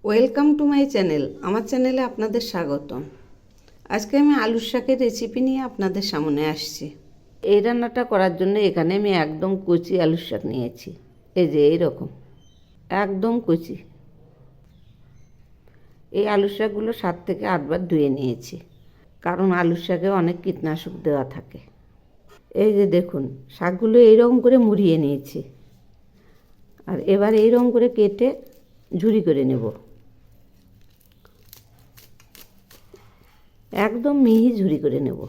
Welcome to my channel. আমার চ্যানেলে আপনাদের স্বাগতম। আজকে আমি আলুর শাকের রেসিপি নিয়ে আপনাদের সামনে আসছি। এই রান্নাটা করার জন্য এখানে আমি একদম কচি আলুর শাক নিয়েছি। এই যে এইরকম একদম কচি। এই আলুর শাকগুলো 7 থেকে 8 বার ধুয়ে নিয়েছি, কারণ আলুর শাকে অনেক কীটনাশক দেওয়া থাকে। এই যে দেখুন, শাকগুলো এইরকম করে মুড়িয়ে নিয়েছি। আর এবার এইরকম করে কেটে ঝুরি করে নেব। একদম মিহি ঝুরি করে নেব।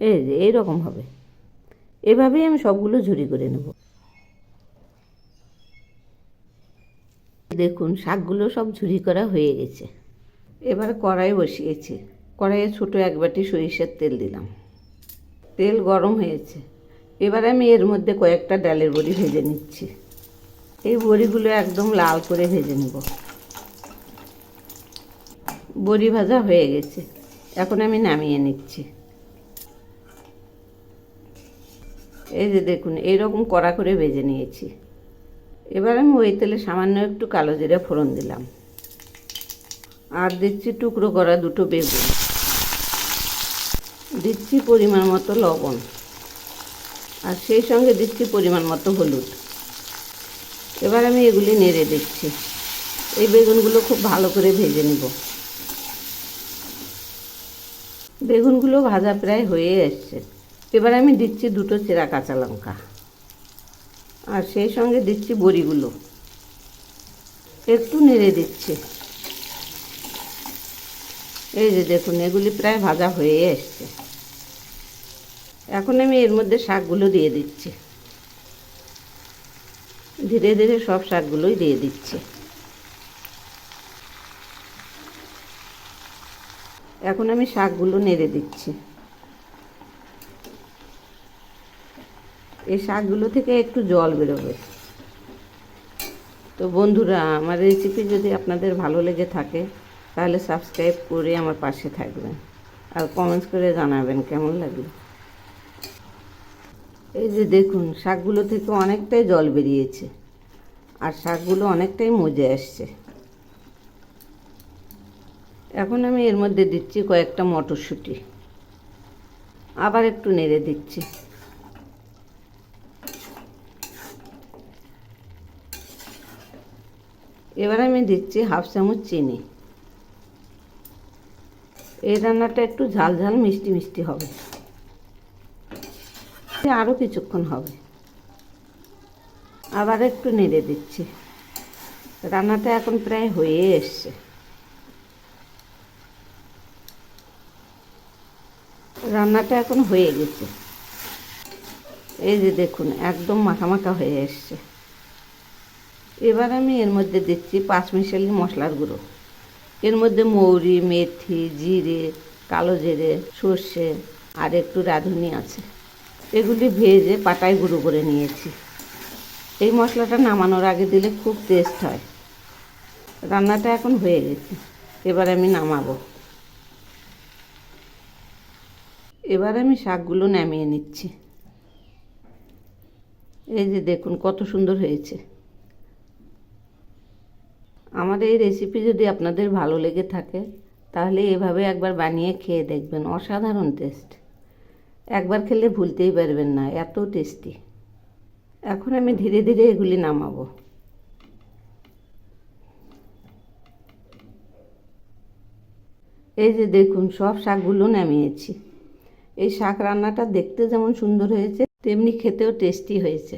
এই যে এইরকম হবে। এভাবেই আমি সবগুলো ঝুরি করে নেব। দেখুন, শাকগুলো সব ঝুরি করা হয়ে গেছে। এবার কড়াই বসিয়েছি। কড়াইয়ে ছোটো 1 বাটি সরিষার তেল দিলাম। তেল গরম হয়েছে। এবার আমি এর মধ্যে কয়েকটা ডালের বড়ি ভেজে নিচ্ছি। এই বড়িগুলো একদম লাল করে ভেজে নেব। বড়ি ভাজা হয়ে গেছে। এখন আমি নামিয়ে নিচ্ছি। এই যে দেখুন, এইরকম কড়া করে ভেজে নিয়েছি। এবার আমি ওই তেলে সামান্য একটু কালো জিরা ফোড়ন দিলাম। আর দিচ্ছি টুকরো করা 2টো বেগুন। দিচ্ছি পরিমাণ মতো লবণ। আর সেই সঙ্গে দিচ্ছি পরিমাণ মতো হলুদ। এবার আমি এগুলি নেড়ে দিচ্ছি। এই বেগুনগুলো খুব ভালো করে ভেজে নেব। বেগুনগুলো ভাজা প্রায় হয়ে এসছে। এবার আমি দিচ্ছি 2টো চেরা কাঁচা লঙ্কা। আর সেই সঙ্গে দিচ্ছি বড়িগুলো। একটু নেড়ে দিচ্ছি। এই যে দেখুন, এগুলি প্রায় ভাজা হয়ে এসছে। এখন আমি এর মধ্যে শাকগুলো দিয়ে দিচ্ছি। ধীরে ধীরে সব শাকগুলোই দিয়ে দিচ্ছি। এখন আমি শাকগুলো নেড়ে দিচ্ছি। এই শাকগুলো থেকে একটু জল বেরোবে। তো বন্ধুরা, আমার রেসিপি যদি আপনাদের ভালো লেগে থাকে তাহলে সাবস্ক্রাইব করে আমার পাশে থাকবেন। আর কমেন্টস করে জানাবেন কেমন লাগলো। এই যে দেখুন, শাকগুলো থেকে অনেকটাই জল বেরিয়েছে। আর শাকগুলো অনেকটাই মজে আসছে। এখন আমি এর মধ্যে দিচ্ছি কয়েকটা মটরশুঁটি। আবার একটু নেড়ে দিচ্ছি। এবার আমি দিচ্ছি 1/2 চামচ চিনি। এই রান্নাটা একটু ঝাল ঝাল মিষ্টি মিষ্টি হবে। আরও কিছুক্ষণ হবে। আবার একটু নেড়ে দিচ্ছি। রান্নাটা এখন প্রায় হয়ে এসছে। রান্নাটা এখন হয়ে গেছে। এই যে দেখুন, একদম মাখা মাখা হয়ে এসছে। এবার আমি এর মধ্যে দিচ্ছি 5 মিশালি মশলার গুঁড়ো। এর মধ্যে মৌরি, মেথি, জিরে, কালো জিরে, সর্ষে আর একটু রাঁধুনি আছে। এগুলি ভেজে পাটায় গুঁড়ো করে নিয়েছি। এই মশলাটা নামানোর আগে দিলে খুব টেস্ট হয়। রান্নাটা এখন হয়ে গেছে। এবার আমি নামাবো। এবার আমি শাকগুলো নামিয়ে নিচ্ছি। এই যে দেখুন, কত সুন্দর হয়েছে। আমার এই রেসিপি যদি আপনাদের ভালো লেগে থাকে তাহলে এভাবে একবার বানিয়ে খেয়ে দেখবেন। অসাধারণ টেস্ট। একবার খেলে ভুলতেই পারবেন না, এত টেস্টি। এখন আমি ধীরে ধীরে এগুলি নামাবো। এই যে দেখুন, সব শাকগুলো নামিয়েছি। এই শাক রান্নাটা দেখতে যেমন সুন্দর হয়েছে তেমনি খেতেও টেস্টি হয়েছে।